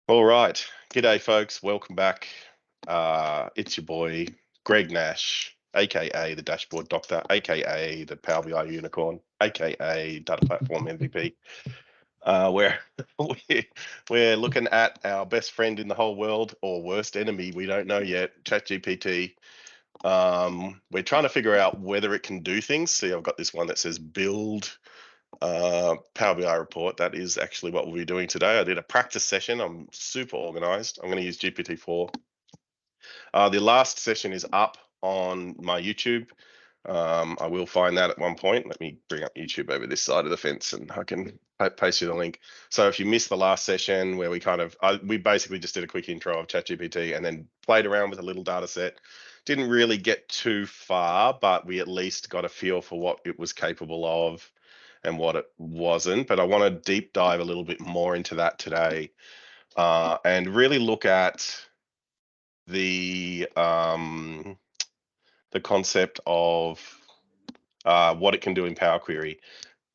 All right. G'day, folks. Welcome back. It's your boy, Greg Nash, aka the Dashboard Doctor, aka the Power BI Unicorn, aka Data Platform MVP. Where we're looking at our best friend in the whole world, or worst enemy, we don't know yet, ChatGPT. We're trying to figure out whether it can do things. See, I've got this one that says build Power BI report. That is actually what we'll be doing today. I did a practice session. I'm super organized. I'm going to use GPT-4. The last session is up on my YouTube. I will find that at one point. Let me bring up YouTube over this side of the fence and I can paste you the link. So if you missed the last session where we basically just did a quick intro of ChatGPT and then played around with a little data set. Didn't really get too far, but we at least got a feel for what it was capable of and what it wasn't. But I want to deep dive a little bit more into that today and really look at the concept of what it can do in Power Query.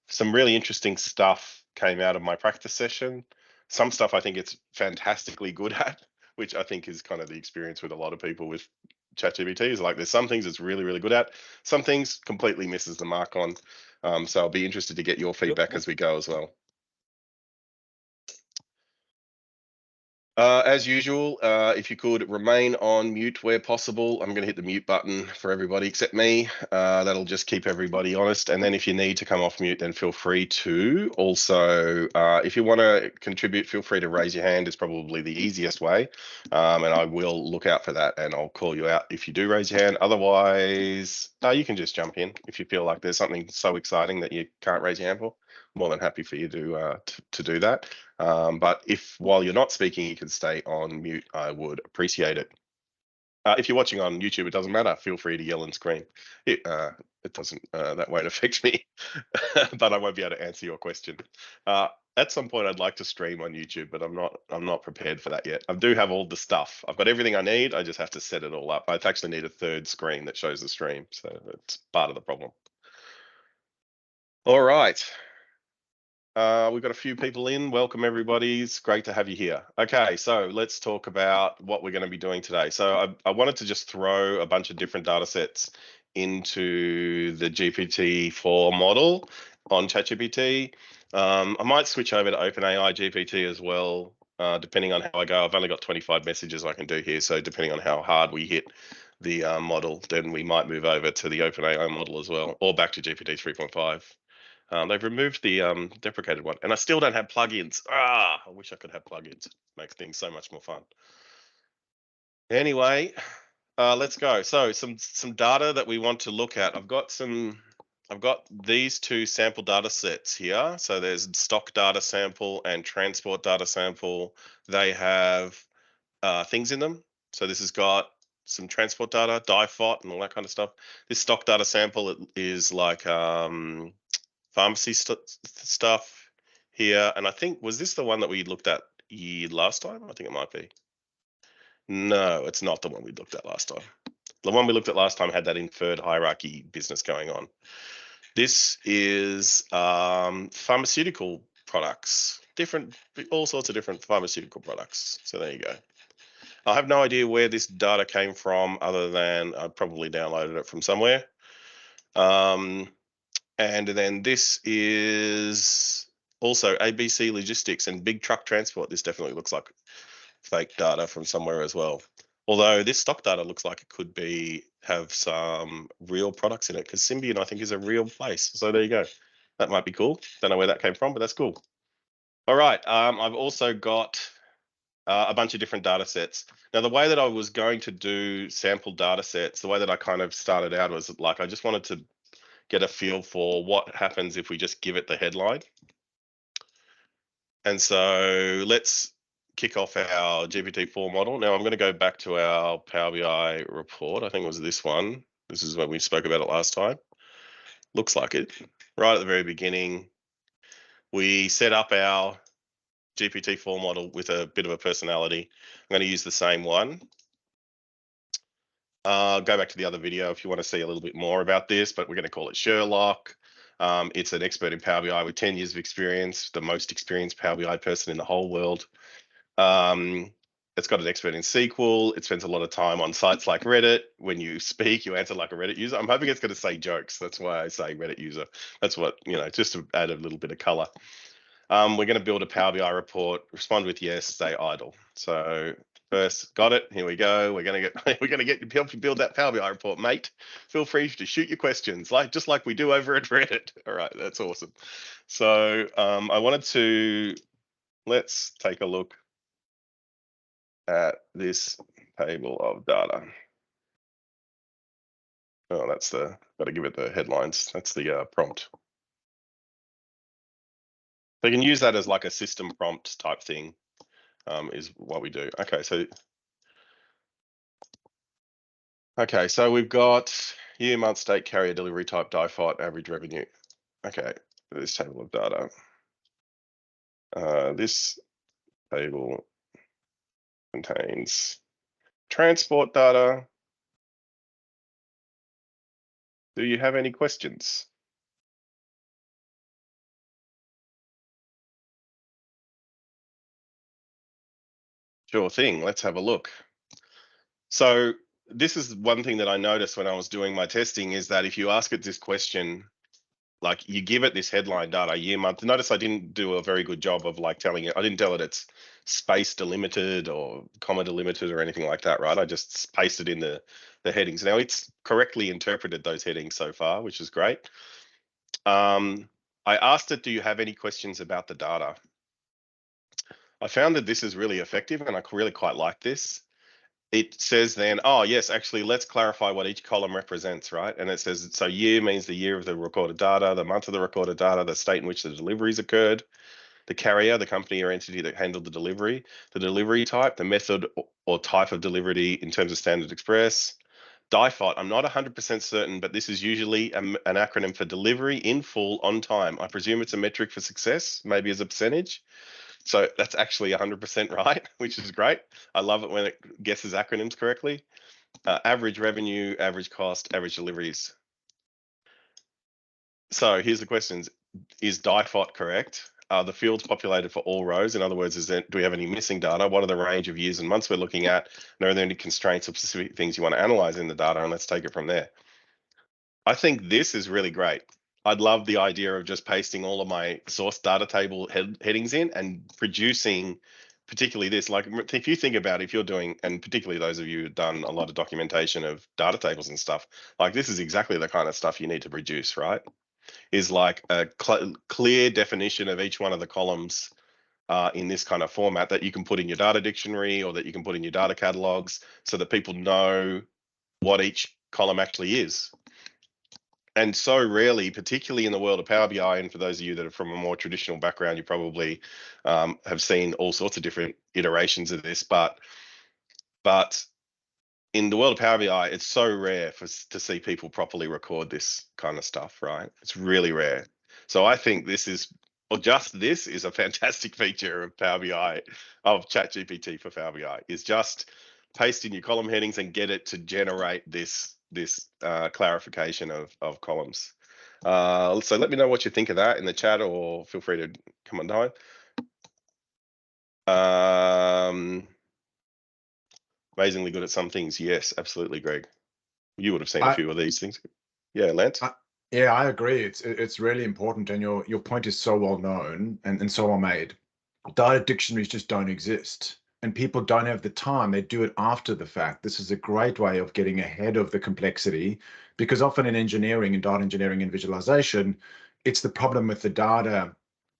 Some really interesting stuff came out of my practice session. Some stuff I think it's fantastically good at, which I think is kind of the experience with a lot of people with ChatGPT is like there's some things it's really, really good at. Some things completely misses the mark on. So I'll be interested to get your feedback as we go as well. As usual, if you could remain on mute where possible. I'm going to hit the mute button for everybody except me. That'll just keep everybody honest. And then if you need to come off mute, then feel free to. Also, if you want to contribute, feel free to raise your hand. It's probably the easiest way. And I will look out for that and I'll call you out if you do raise your hand. Otherwise, you can just jump in if you feel like there's something so exciting that you can't raise your hand for. More than happy for you to do that. But if while you're not speaking, you can stay on mute, I would appreciate it. If you're watching on YouTube, it doesn't matter. Feel free to yell and scream. It doesn't, that won't affect me, but I won't be able to answer your question. At some point, I'd like to stream on YouTube, but I'm not prepared for that yet. I do have all the stuff. I've got everything I need. I just have to set it all up. I actually need a third screen that shows the stream, so it's part of the problem. All right. We've got a few people in. Welcome, everybody. It's great to have you here. Okay, so let's talk about what we're going to be doing today. So I wanted to just throw a bunch of different data sets into the GPT-4 model on ChatGPT. I might switch over to OpenAI GPT as well, depending on how I go. I've only got 25 messages I can do here, so depending on how hard we hit the model, then we might move over to the OpenAI model as well, or back to GPT 3.5. They've removed the deprecated one, and I still don't have plugins. I wish I could have plugins. It makes things so much more fun. Anyway, let's go. So some data that we want to look at. I've got these two sample data sets here. So there's stock data sample and transport data sample. They have things in them. So this has got some transport data, DIFOT, and all that kind of stuff. This stock data sample is like pharmacy stuff here. And I think, was this the one that we looked at last time? I think it might be. No, it's not the one we looked at last time. The one we looked at last time had that inferred hierarchy business going on. This is pharmaceutical products, all sorts of different pharmaceutical products. So there you go. I have no idea where this data came from other than I probably downloaded it from somewhere. And then this is also ABC Logistics and Big Truck Transport. This definitely looks like fake data from somewhere as well. Although this stock data looks like it could have some real products in it, because Symbian, I think, is a real place. So there you go. That might be cool. Don't know where that came from, but that's cool. All right. I've also got a bunch of different data sets. Now, the way that I was going to do sample data sets, the way that I kind of started out was like I just wanted to get a feel for what happens if we just give it the headline. And so let's kick off our GPT-4 model. Now I'm going to go back to our Power BI report. I think it was this one. This is when we spoke about it last time. Looks like it. Right at the very beginning, we set up our GPT-4 model with a bit of a personality. I'm going to use the same one. Go back to the other video if you want to see a little bit more about this, but we're going to call it Sherlock. It's an expert in Power BI with 10 years of experience, the most experienced Power BI person in the whole world. It's got an expert in SQL. It spends a lot of time on sites like Reddit. When you speak, you answer like a Reddit user. I'm hoping it's going to say jokes. That's why I say Reddit user. That's what, just to add a little bit of color. We're going to build a Power BI report. Respond with yes, stay idle. So first, got it. Here we go. We're going to help you build that Power BI report, mate. Feel free to shoot your questions, just like we do over at Reddit. All right, that's awesome. So let's take a look at this table of data. Oh, got to give it the headlines. That's the prompt. So you can use that as like a system prompt type thing, is what we do. Okay, so we've got year, month, state, carrier, delivery type, DIFOT, average revenue. Okay, this table of data. This table contains transport data. Do you have any questions? Sure thing, let's have a look. So this is one thing that I noticed when I was doing my testing, is that if you ask it this question, like you give it this headline data, year, month. Notice I didn't do a very good job of like telling it. I didn't tell it it's space delimited or comma delimited or anything like that, right? I just pasted in the headings. Now it's correctly interpreted those headings so far, which is great. I asked it, do you have any questions about the data? I found that this is really effective and I really quite like this. It says then, oh yes, actually, let's clarify what each column represents, right? And it says, so year means the year of the recorded data, the month of the recorded data, the state in which the deliveries occurred, the carrier, the company or entity that handled the delivery type, the method or type of delivery in terms of Standard Express. DIFOT, I'm not 100% certain, but this is usually an acronym for delivery in full on time. I presume it's a metric for success, maybe as a percentage. So that's actually 100% right, which is great. I love it when it guesses acronyms correctly. Average revenue, average cost, average deliveries. So here's the questions. Is DIFOT correct? Are the fields populated for all rows? In other words, do we have any missing data? What are the range of years and months we're looking at? And are there any constraints or specific things you want to analyze in the data? And let's take it from there. I think this is really great. I'd love the idea of just pasting all of my source data table headings in and producing, particularly this. Like if you think about if you're doing, and particularly those of you who've done a lot of documentation of data tables and stuff, like this is exactly the kind of stuff you need to produce, right? Is like a clear definition of each one of the columns in this kind of format that you can put in your data dictionary or that you can put in your data catalogs so that people know what each column actually is. And so rarely, particularly in the world of Power BI, and for those of you that are from a more traditional background, you probably have seen all sorts of different iterations of this, but in the world of Power BI, it's so rare to see people properly record this kind of stuff, right? It's really rare. So I think this is a fantastic feature of Power BI, of ChatGPT for Power BI, is just paste in your column headings and get it to generate this clarification of columns. So let me know what you think of that in the chat, or feel free to come on down. Amazingly good at some things. Yes, absolutely, Greg. You would have seen a few of these things. Yeah, Lance? Yeah, I agree. It's really important, and your point is so well known and so well made. Data dictionaries just don't exist, and people don't have the time. They do it after the fact. This is a great way of getting ahead of the complexity, because often in engineering and data engineering and visualization, it's the problem with the data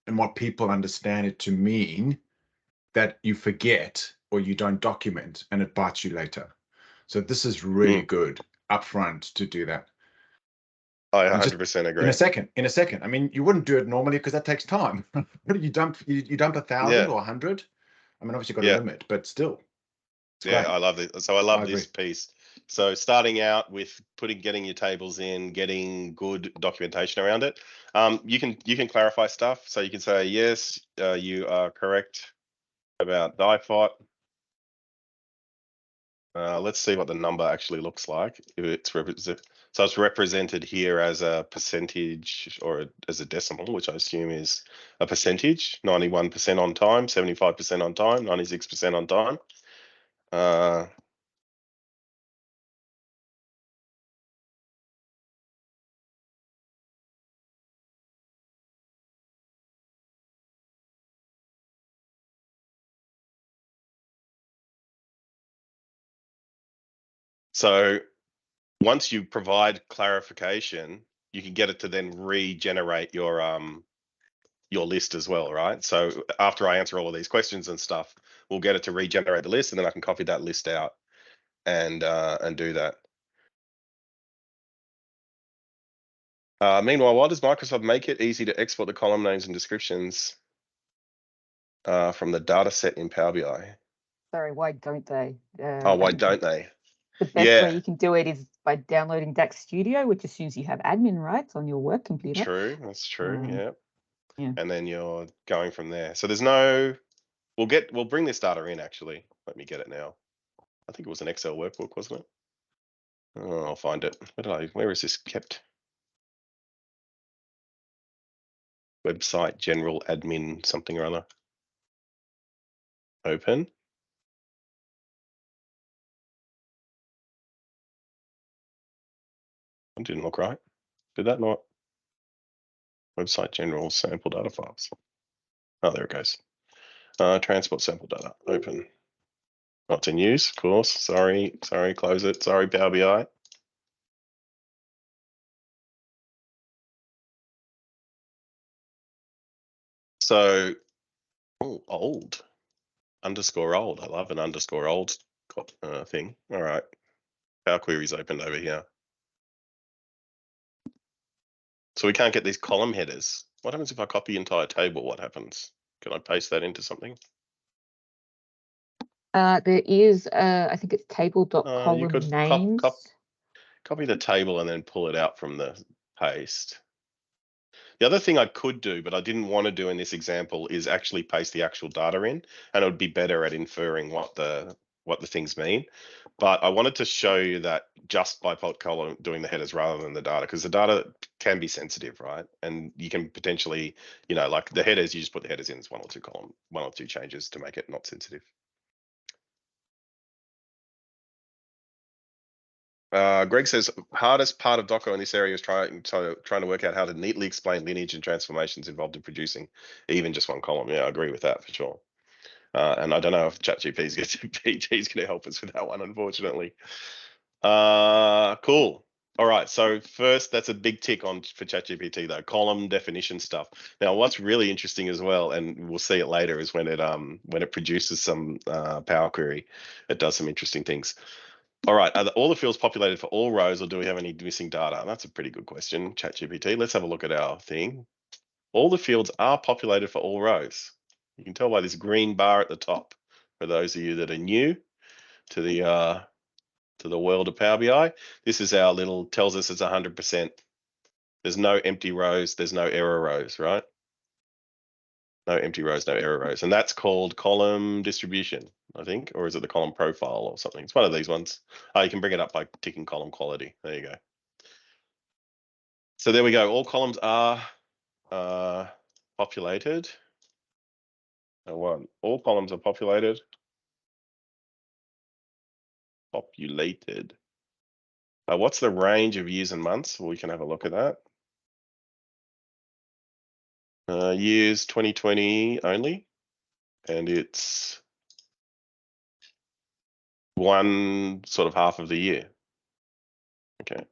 and what people understand it to mean that you forget or you don't document, and it bites you later. So this is really good upfront to do that. I 100% agree. In a second. I mean, you wouldn't do it normally because that takes time. you dump 1,000 or 100. I mean, obviously you've got a limit, but still. Yeah, I love it. So I love this piece. So starting out with getting your tables in, getting good documentation around it. You can clarify stuff. So you can say, yes, you are correct about DIFOT. Let's see what the number actually looks like. If it's represented. So it's represented here as a percentage or as a decimal, which I assume is a percentage, 91% on time, 75% on time, 96% on time. So once you provide clarification, you can get it to then regenerate your list as well, right? So after I answer all of these questions and stuff, we'll get it to regenerate the list, and then I can copy that list out and do that. Meanwhile, why does Microsoft make it easy to export the column names and descriptions from the data set in Power BI? Sorry, why don't they? Why don't they? The best way you can do it is by downloading DAX Studio, which assumes you have admin rights on your work computer. True, that's true. Yeah. And then you're going from there. So there's no. We'll bring this data in. Actually, let me get it now. I think it was an Excel workbook, wasn't it? Oh, I'll find it. Where is this kept? Website general admin something or other. Open. It didn't look right. Did that not? Website general sample data files. Oh, there it goes. Transport sample data. Open. Not in use, of course. Sorry, close it. Sorry, Power BI. So, old. Underscore old. I love an underscore old thing. All right. Power Query's opened over here. So we can't get these column headers. What happens if I copy the entire table? What happens? Can I paste that into something? There is, I think it's table.column you could names. Copy the table and then pull it out from the paste. The other thing I could do, but I didn't want to do in this example, is actually paste the actual data in, and it would be better at inferring what the things mean. But I wanted to show you that just by column doing the headers rather than the data, because the data can be sensitive, right? And you can potentially, like the headers, you just put the headers in as one or two changes to make it not sensitive. Greg says, hardest part of Docker in this area is trying to work out how to neatly explain lineage and transformations involved in producing even just one column. Yeah, I agree with that for sure. And I don't know if ChatGPT is going to help us with that one, unfortunately. Cool. All right. So first, that's a big tick for ChatGPT though. Column definition stuff. Now, what's really interesting as well, and we'll see it later, is when it produces some Power Query, it does some interesting things. All right, are all the fields populated for all rows, or do we have any missing data? That's a pretty good question, ChatGPT. Let's have a look at our thing. All the fields are populated for all rows. You can tell by this green bar at the top. For those of you that are new to the world of Power BI, this is our little, tells us it's 100%. There's no empty rows, there's no error rows, right? No empty rows, no error rows. And that's called column distribution, I think, or is it the column profile or something? It's one of these ones. You can bring it up by ticking column quality. There you go. So there we go. All columns are populated. All columns are populated. What's the range of years and months? Well, we can have a look at that. Years 2020 only, and it's one sort of half of the year. Okay.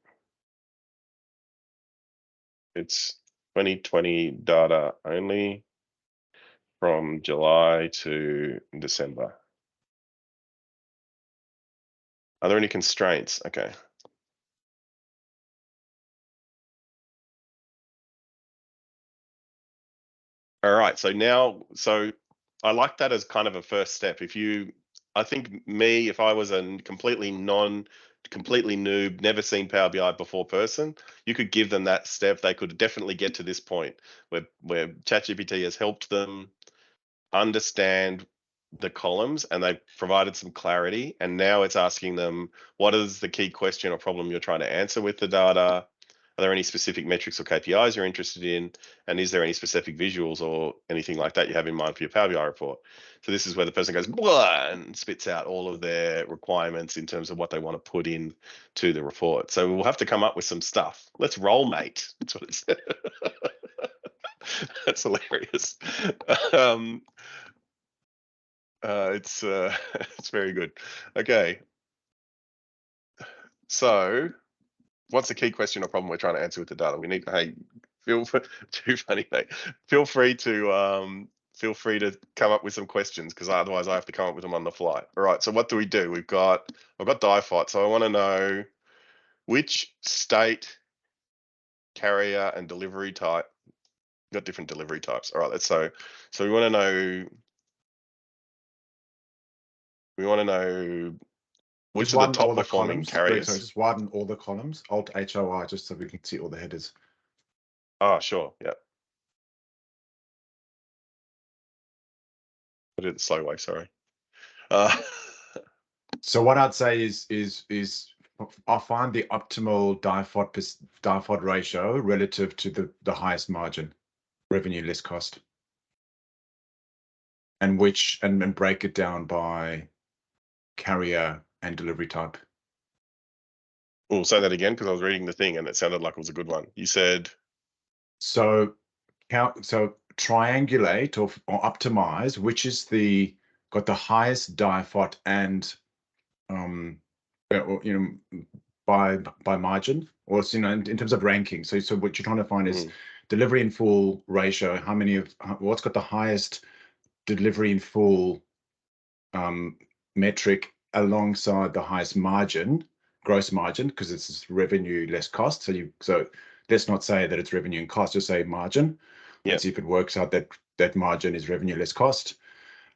It's 2020 data only from July to December. Are there any constraints? Okay. All right, so I like that as kind of a first step. I think if I was a completely noob, never seen Power BI before person, you could give them that step. They could definitely get to this point where ChatGPT has helped them understand the columns, and they provided some clarity, and now it's asking them, what is the key question or problem you're trying to answer with the data? Are there any specific metrics or KPIs you're interested in? And is there any specific visuals or anything like that you have in mind for your Power BI report? So this is where the person goes, blah, and spits out all of their requirements in terms of what they want to put in to the report. So we'll have to come up with some stuff. Let's roll, mate. That's what it said. That's hilarious. It's it's very good. Okay. So what's the key question or problem we're trying to answer with the data? We need, hey, too funny, mate. Feel free to come up with some questions, because otherwise I have to come up with them on the fly. All right, so what do we do? I've got DIFOT, so I want to know which state, carrier, and delivery type. Got different delivery types. All right, so we want to know which are the top performing carriers. So just widen all the columns, Alt HOI, just so we can see all the headers. Oh, sure. Yeah. I did it the slow way, sorry. So what I'd say is I'll find the optimal DIFOT ratio relative to the highest margin, revenue less cost, and break it down by carrier and delivery type. We'll say that again, because I was reading the thing and it sounded like it was a good one. You said, so triangulate or optimize which is got the highest DIFOT and by margin, or in terms of ranking. So what you're trying to find is delivery in full ratio. What's got the highest delivery in full metric alongside the highest margin, gross margin, because it's revenue less cost. So let's not say that it's revenue and cost, just say margin. Yeah. And see if it works out that margin is revenue less cost.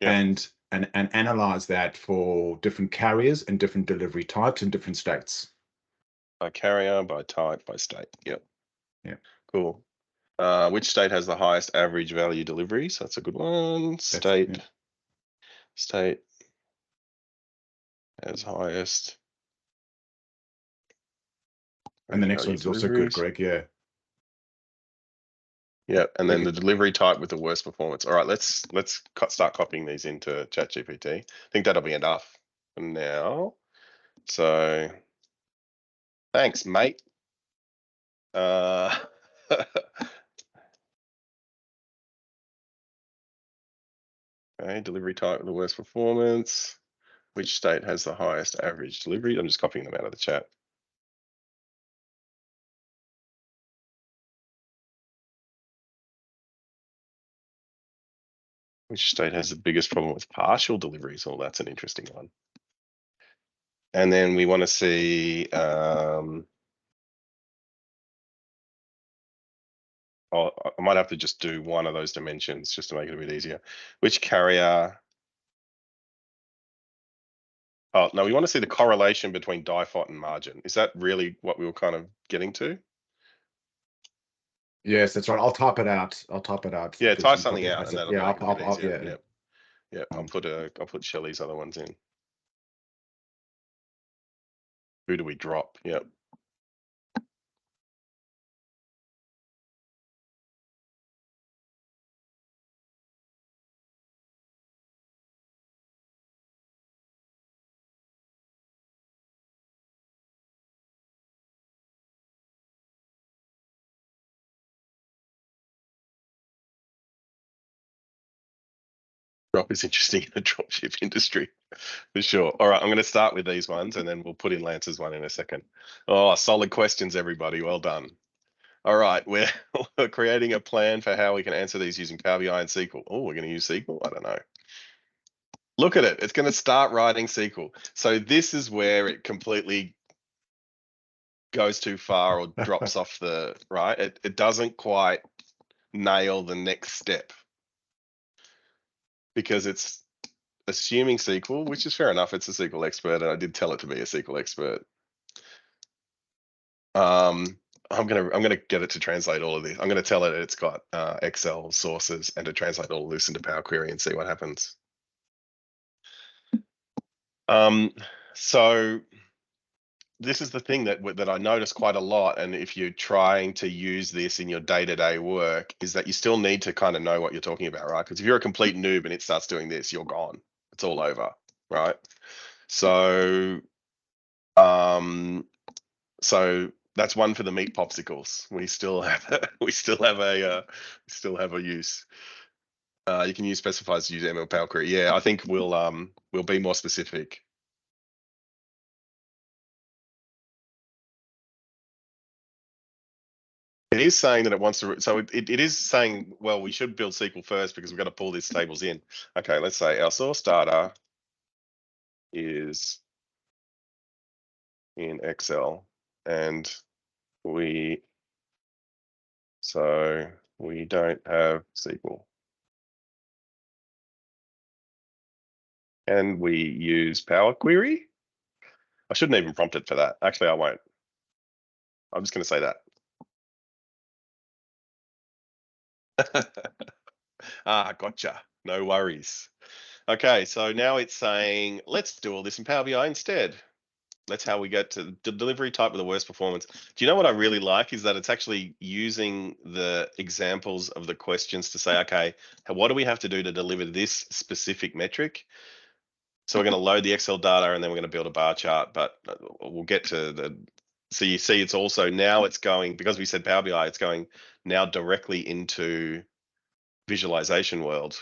Yeah. And analyze that for different carriers and different delivery types and different states. By carrier, by type, by state. Yep. Yeah. Cool. Which state has the highest average value delivery? So that's a good one. State has highest. And the next one's also good, Greg. Yeah. Yeah, and then the delivery type with the worst performance. All right, let's start copying these into ChatGPT. I think that'll be enough for now. So thanks, mate. Okay, delivery type with the worst performance. Which state has the highest average delivery? I'm just copying them out of the chat. Which state has the biggest problem with partial deliveries? Oh, that's an interesting one. And then we want to see, I might have to just do one of those dimensions just to make it a bit easier. Which carrier? Oh, no, we want to see the correlation between DIFOT and margin. Is that really what we were kind of getting to? Yes, that's right. I'll type it out. Yeah, type something out, and that'll make it a bit easier. Yeah. I'll put Shelley's other ones in. Who do we drop? Yep. Drop is interesting in the dropship industry, for sure. All right, I'm going to start with these ones, and then we'll put in Lance's one in a second. Oh, solid questions, everybody. Well done. All right, we're creating a plan for how we can answer these using Power BI and SQL. Oh, we're going to use SQL? I don't know. Look at it. It's going to start writing SQL. So this is where it completely goes too far or drops off the, right? It doesn't quite nail the next step, because it's assuming SQL, which is fair enough. It's a SQL expert, and I did tell it to be a SQL expert. I'm gonna get it to translate all of this. I'm gonna tell it it's got Excel sources and to translate all of this into Power Query and see what happens. So this is the thing that I notice quite a lot, and if you're trying to use this in your day-to-day work, is that you still need to kind of know what you're talking about, right? Because if you're a complete noob and it starts doing this, you're gone. It's all over, right? So, so that's one for the meat popsicles. We still have a use. You can use specifies to use ML Power Query. Yeah, I think we'll be more specific. It is saying that it wants to, so it is saying, well, we should build SQL first because we've got to pull these tables in. Okay, let's say our source data is in Excel, and we don't have SQL. And we use Power Query. I shouldn't even prompt it for that. Actually, I won't. I'm just going to say that. Gotcha. No worries. Okay, so now it's saying, let's do all this in Power BI instead. That's how we get to the delivery type with the worst performance. Do you know what I really like is that it's actually using the examples of the questions to say, okay, what do we have to do to deliver this specific metric? So we're going to load the Excel data and then we're going to build a bar chart, but we'll get to the, so you see it's also now it's going, because we said Power BI, it's going now directly into visualization world.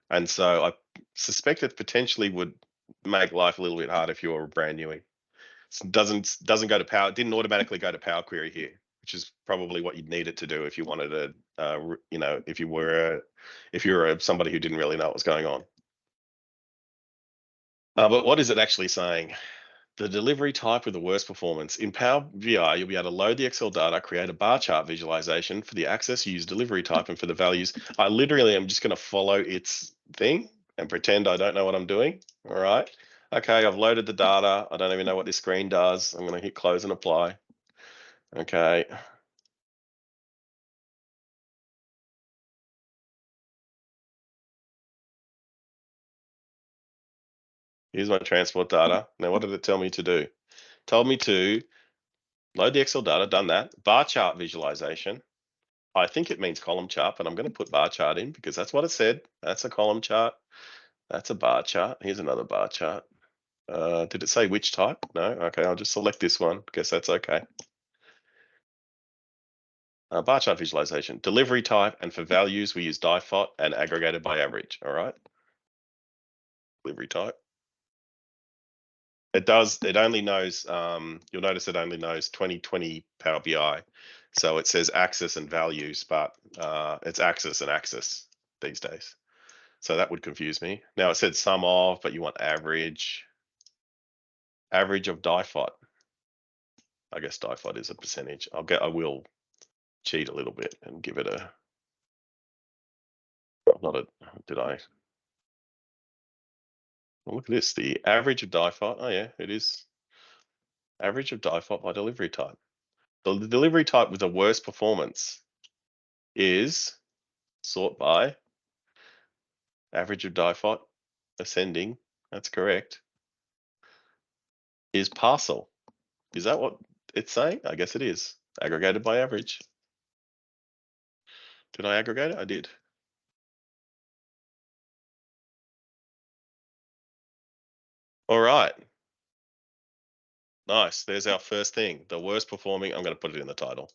And so I suspect it potentially would make life a little bit hard if you were brand new. Doesn't go to Power, didn't automatically go to Power Query here, which is probably what you'd need it to do if you wanted to, you know, if you were somebody who didn't really know what was going on. But what is it actually saying? The delivery type with the worst performance. In Power BI, you'll be able to load the Excel data, create a bar chart visualization. For the access, use delivery type, and for the values, I literally am just going to follow its thing and pretend I don't know what I'm doing. All right. Okay, I've loaded the data. I don't even know what this screen does. I'm going to hit close and apply. Okay. Here's my transport data. Now, what did it tell me to do? Told me to load the Excel data, done that. Bar chart visualization. I think it means column chart, but I'm going to put bar chart in because that's what it said. That's a column chart. That's a bar chart. Here's another bar chart. Did it say which type? No. Okay, I'll just select this one. Guess that's okay. Bar chart visualization, delivery type, and for values, we use default and aggregated by average. All right. Delivery type. It does, it only knows, you'll notice it only knows 2020 Power BI. So it says axis and values, but it's axis and axis these days. So that would confuse me. Now it said sum of, but you want average. Average of default. I guess default is a percentage. I will cheat a little bit and give it a, not a, did I? Well, look at this, the average of default. Oh yeah, it is average of default by delivery type. The delivery type with the worst performance is sort by average of default ascending. That's correct. Is parcel. Is that what it's saying? I guess it is. Aggregated by average. Did I aggregate it? I did. All right. Nice. There's our first thing. The worst performing. I'm going to put it in the title.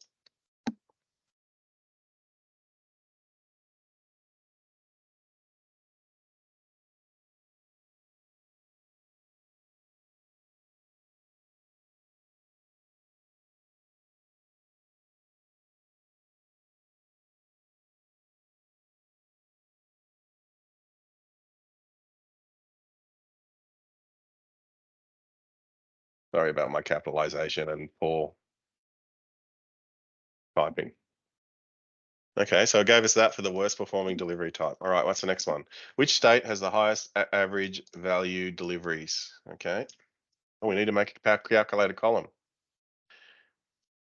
Sorry about my capitalization and poor typing. Okay, so it gave us that for the worst performing delivery type. All right, what's the next one? Which state has the highest average value deliveries? Okay. Oh, we need to make a calculated column.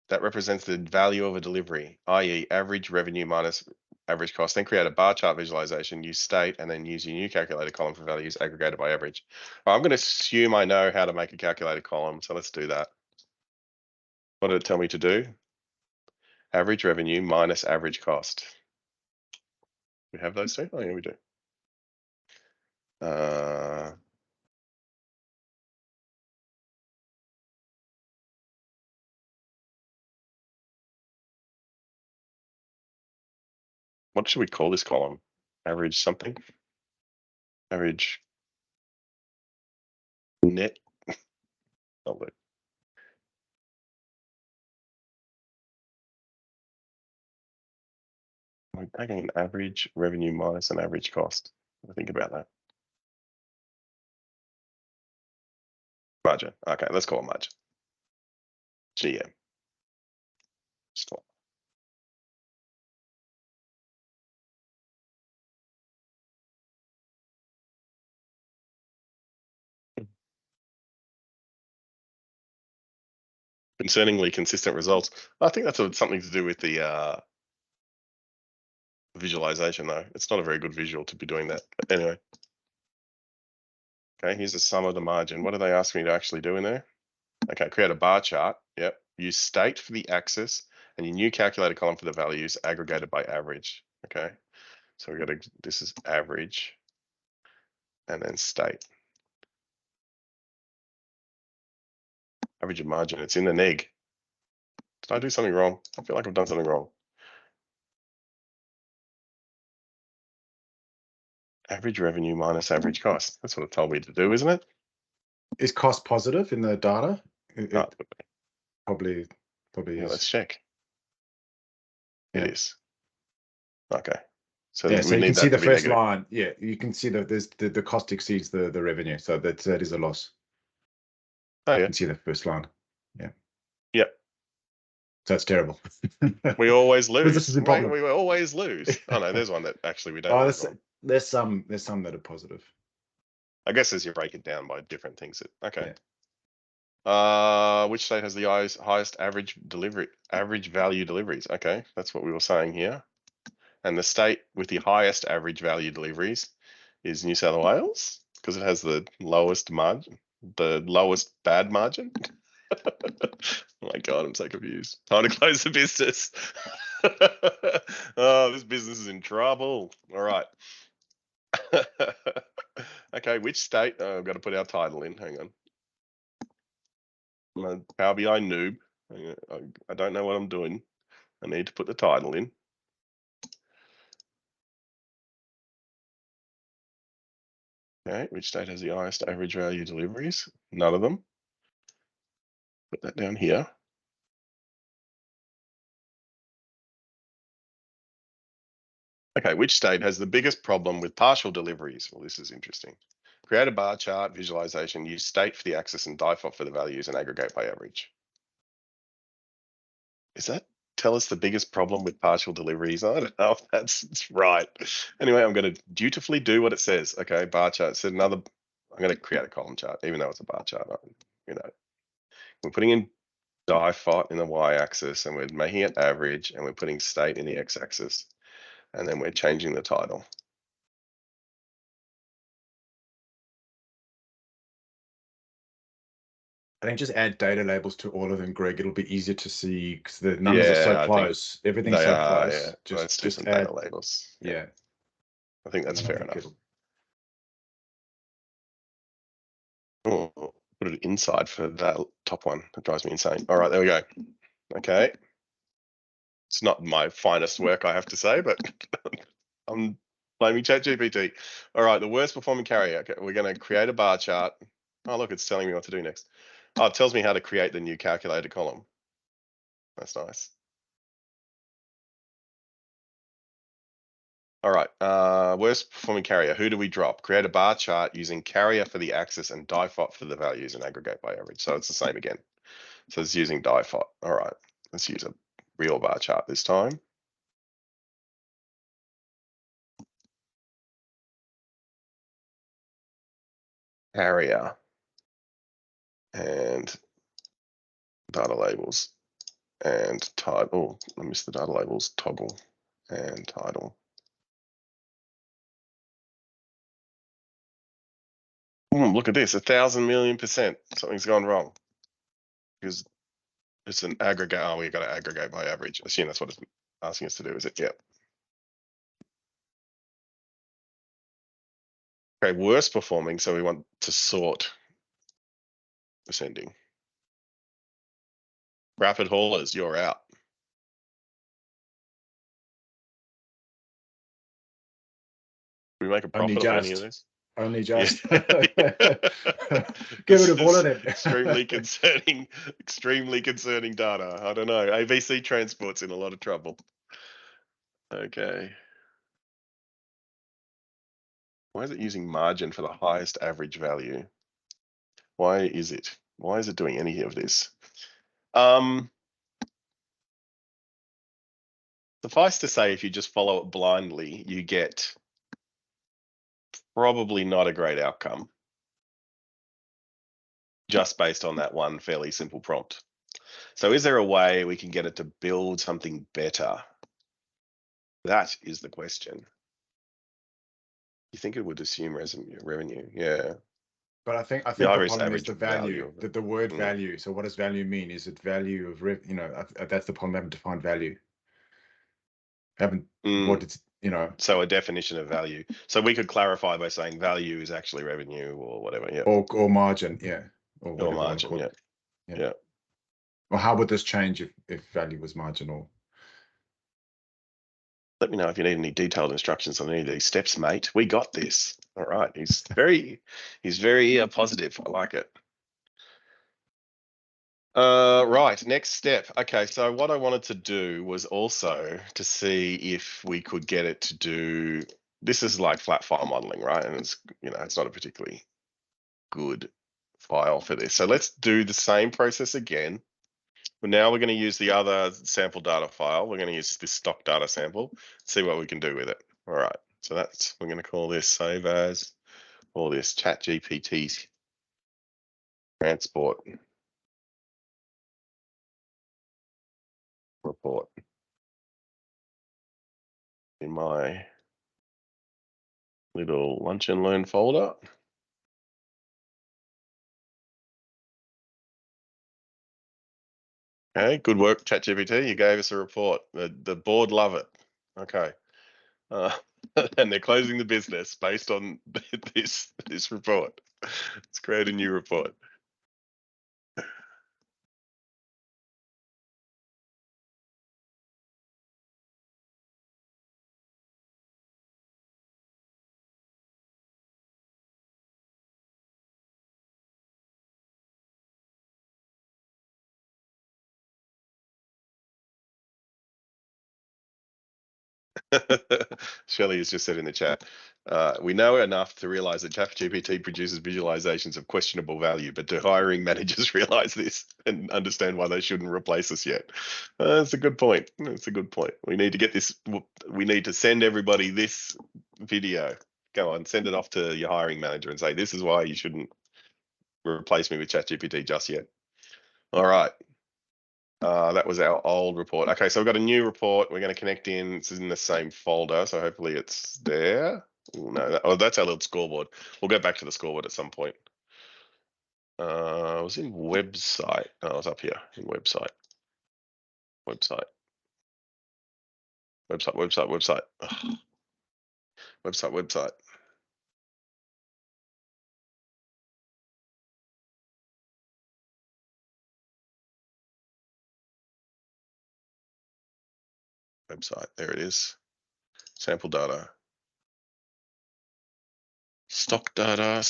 That represents the value of a delivery, i.e. average revenue minus average cost, then create a bar chart visualization, use state, and then use your new calculator column for values aggregated by average. I'm going to assume I know how to make a calculator column, so let's do that. What did it tell me to do? Average revenue minus average cost. We have those two? Oh, yeah, we do. What should we call this column? Average something? Average net? Lovely. We're taking an average revenue minus an average cost. Think about that. Margin. Okay, let's call it margin. GM. Stop. Concerningly consistent results. I think that's something to do with the visualization, though. It's not a very good visual to be doing that. But anyway. Okay, here's the sum of the margin. What do they ask me to actually do in there? Okay, create a bar chart. Yep. Use state for the axis and your new calculator column for the values aggregated by average. Okay. So we got to, this is average and then state. Average of margin, it's in the neg. Did I do something wrong? I feel like I've done something wrong. Average revenue minus average cost. That's what it told me to do, isn't it? Is cost positive in the data? Oh, Probably yeah, is. let's check. Yeah. It is. Okay. So Yeah, we so you need can see that the to be first negative. line. Yeah, you can see that there's the cost exceeds the revenue, so that is a loss. Oh You yeah. can see the first line. Yeah. Yep. So it's terrible. We always lose. This is the problem. We always lose. Oh no, there's one that actually we don't Oh, lose on. there's some that are positive. I guess as you break it down by different things. Okay. Yeah. Which state has the highest average value deliveries? Okay, that's what we were saying here. And the state with the highest average value deliveries is New South Wales because it has the lowest margin, the lowest bad margin. Oh my God, I'm so confused. Time to close the business. Oh, this business is in trouble. All right. Okay, which state? Oh, I've got to put our title in. Hang on. I'm a Power BI noob. I don't know what I'm doing. I need to put the title in. Okay, which state has the highest average value deliveries? None of them. Put that down here. Okay, which state has the biggest problem with partial deliveries? Well, this is interesting. Create a bar chart, visualization, use state for the axis and default for the values and aggregate by average. Is that tell us the biggest problem with partial deliveries? I don't know if that's right. Anyway, I'm going to dutifully do what it says. Okay, bar chart. Said another. I'm going to create a column chart, even though it's a bar chart. You know, we're putting in default in the y-axis, and we're making it average, and we're putting state in the x-axis, and then we're changing the title. I think just add data labels to all of them, Greg. It'll be easier to see because the numbers are so I close. Everything's they so are, close. yeah. Let's do some add data labels. Yeah. I think that's fair enough. Oh, put it inside for that top one. That drives me insane. All right, there we go. Okay. It's not my finest work, I have to say, but I'm blaming ChatGPT. All right, the worst performing carrier. Okay, we're going to create a bar chart. Oh, look, it's telling me what to do next. Oh, it tells me how to create the new calculator column. That's nice. All right, worst performing carrier. Who do we drop? Create a bar chart using carrier for the axis and default for the values and aggregate by average. So it's the same again. So it's using default. All right, let's use a real bar chart this time. Carrier and data labels and title. I missed the data labels. Toggle and title. Look at this, 1,000 million%. Something's gone wrong. Because it's an aggregate. Oh, we've got to aggregate by average. I assume that's what it's asking us to do, is it? Yeah. Okay, worst performing. So we want to sort ascending. Rapid haulers, you're out. Do we make a profit of any of this? Only just. Yeah. Get rid of all of it. Extremely concerning data. I don't know. ABC Transport's in a lot of trouble. Okay. Why is it using margin for the highest average value? Why is it doing any of this? Suffice to say, if you just follow it blindly, you get probably not a great outcome just based on that one fairly simple prompt. So is there a way we can get it to build something better? That is the question. You think it would assume revenue? Yeah. But I think the highest problem is average the value, of it. the word value. So what does value mean? Is it value of that's the problem. I haven't defined value. What it's, So a definition of value. So we could clarify by saying value is actually revenue or whatever. Yeah. Or margin. Yeah. Or whatever Or margin. Yeah. Yeah. Well, how would this change if value was marginal? Let me know if you need any detailed instructions on any of these steps, mate. We got this. All right. He's very positive. I like it. Right. Next step. Okay. So what I wanted to do was also to see if we could get it to do. This is like flat file modeling, right? And it's it's not a particularly good file for this. So let's do the same process again. But now we're going to use the other sample data file. We're going to use this stock data sample, see what we can do with it. All right. So we're going to call this save as, or this ChatGPT transport report in my little lunch and learn folder. Okay, good work, ChatGPT. You gave us a report. The board love it. Okay. And they're closing the business based on this report. Let's create a new report. Shelley has just said in the chat, we know enough to realize that ChatGPT produces visualizations of questionable value, but do hiring managers realize this and understand why they shouldn't replace us yet? That's a good point. That's a good point. We need to get this. We need to send everybody this video. Go on, send it off to your hiring manager and say, this is why you shouldn't replace me with ChatGPT just yet. All right. That was our old report. Okay, so we've got a new report. We're going to connect in. It's in the same folder, so hopefully it's there. Ooh, no, that's our little scoreboard. We'll go back to the scoreboard at some point. I was in website. Oh, I was up here in website. Website. Ugh. Website. Website. There it is. Sample data. Stock data.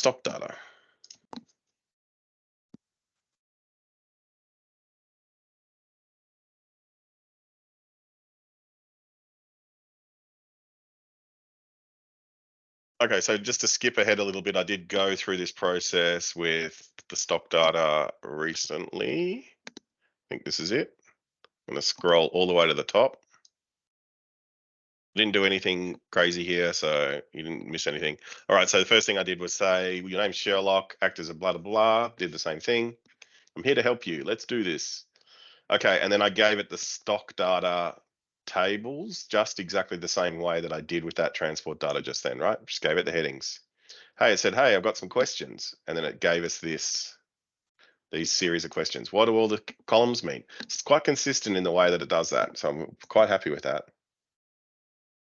Okay, so just to skip ahead a little bit, I did go through this process with the stock data recently. I think this is it. I'm going to scroll all the way to the top. Didn't do anything crazy here, so you didn't miss anything. All right, so the first thing I did was say, your name's Sherlock, act as a blah, blah, blah, did the same thing. I'm here to help you. Let's do this. Okay, and then I gave it the stock data tables just exactly the same way that I did with that transport data just then, right? Just gave it the headings. Hey, it said, hey, I've got some questions. And then it gave us these series of questions. What do all the columns mean? It's quite consistent in the way that it does that. So I'm quite happy with that.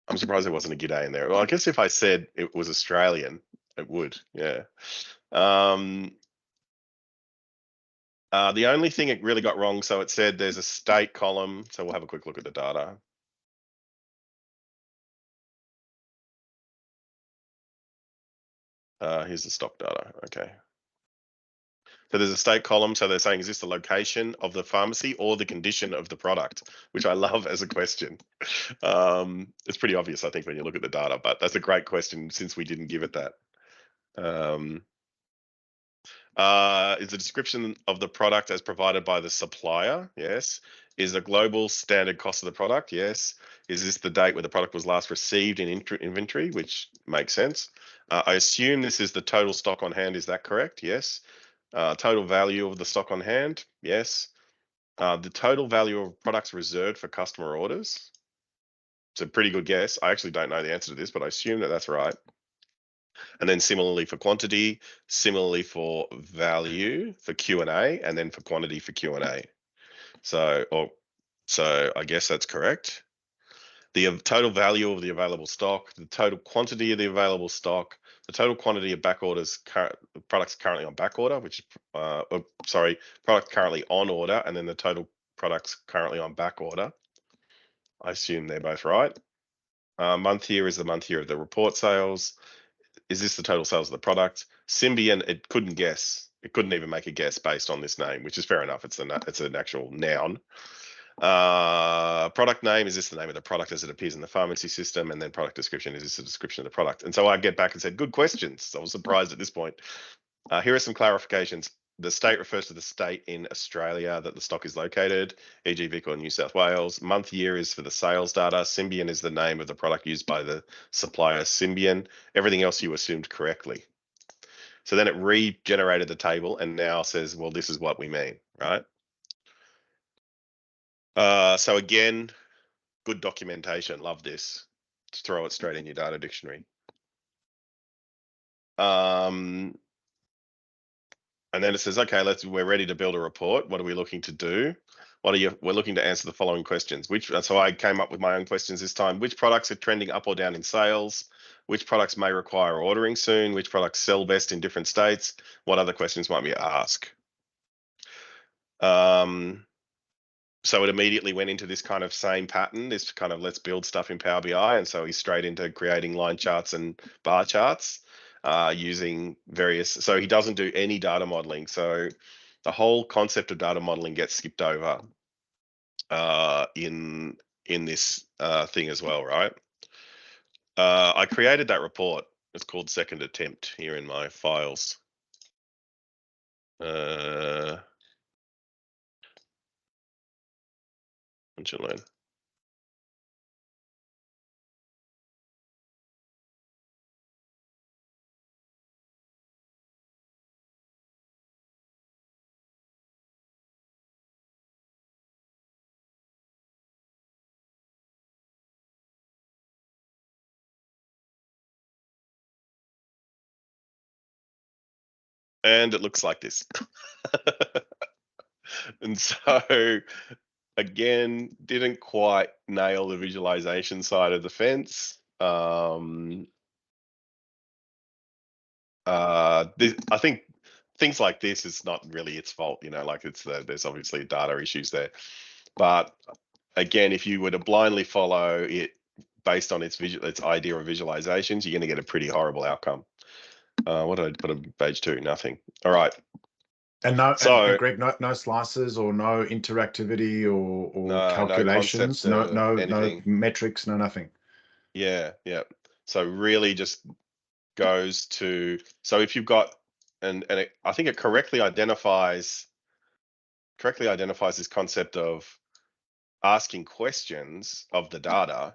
I'm surprised there wasn't a g'day in there. Well, I guess if I said it was Australian, it would, yeah. The only thing it really got wrong, so it said there's a state column. So we'll have a quick look at the data. Here's the stock data, okay. So there's a state column. So they're saying, is this the location of the pharmacy or the condition of the product? Which I love as a question. It's pretty obvious, I think, when you look at the data, but that's a great question since we didn't give it that. Is the description of the product as provided by the supplier? Yes. Is the global standard cost of the product? Yes. Is this the date where the product was last received in inventory? Which makes sense. I assume this is the total stock on hand. Is that correct? Yes. Total value of the stock on hand? Yes. The total value of products reserved for customer orders? It's a pretty good guess. I actually don't know the answer to this, but I assume that that's right. And then similarly for quantity, similarly for value for Q&A, and then for quantity for Q&A. So I guess that's correct. The total value of the available stock, the total quantity of the available stock, the total quantity of back orders, products currently on back order, which product currently on order, and then the total products currently on back order. I assume they're both right. Month year is the month year of the report sales. Is this the total sales of the product? Symbian, it couldn't guess. It couldn't even make a guess based on this name, which is fair enough. It's an actual noun. Product name, is this the name of the product as it appears in the pharmacy system? And then product description, is this a description of the product? And so I get back and said, good questions. I was surprised at this point. Here are some clarifications. The state refers to the state in Australia that the stock is located, e.g. Vic or New South Wales. Month year is for the sales data. Symbian is the name of the product used by the supplier Symbian. Everything else you assumed correctly. So then it regenerated the table and now says, well, this is what we mean, right? So again, good documentation. Love this. Just throw it straight in your data dictionary. And then it says, okay, we're ready to build a report. What are we looking to do? We're looking to answer the following questions. So I came up with my own questions this time. Which products are trending up or down in sales? Which products may require ordering soon? Which products sell best in different states? What other questions might we ask? So it immediately went into this kind of same pattern, this kind of let's build stuff in Power BI. And so he's straight into creating line charts and bar charts using various, so he doesn't do any data modeling. So the whole concept of data modeling gets skipped over in this thing as well, right? I created that report. It's called Second Attempt here in my files. Lunch and learn. And it looks like this. And so again, didn't quite nail the visualization side of the fence. I think things like this is not really its fault, like there's obviously data issues there. But again, if you were to blindly follow it based on its idea of visualizations, you're going to get a pretty horrible outcome. What did I put on page 2? Nothing. All right. And Greg, no slices or no interactivity or calculations, no metrics, no nothing. Yeah. So really just goes to, so if you've got, and I think it correctly identifies this concept of asking questions of the data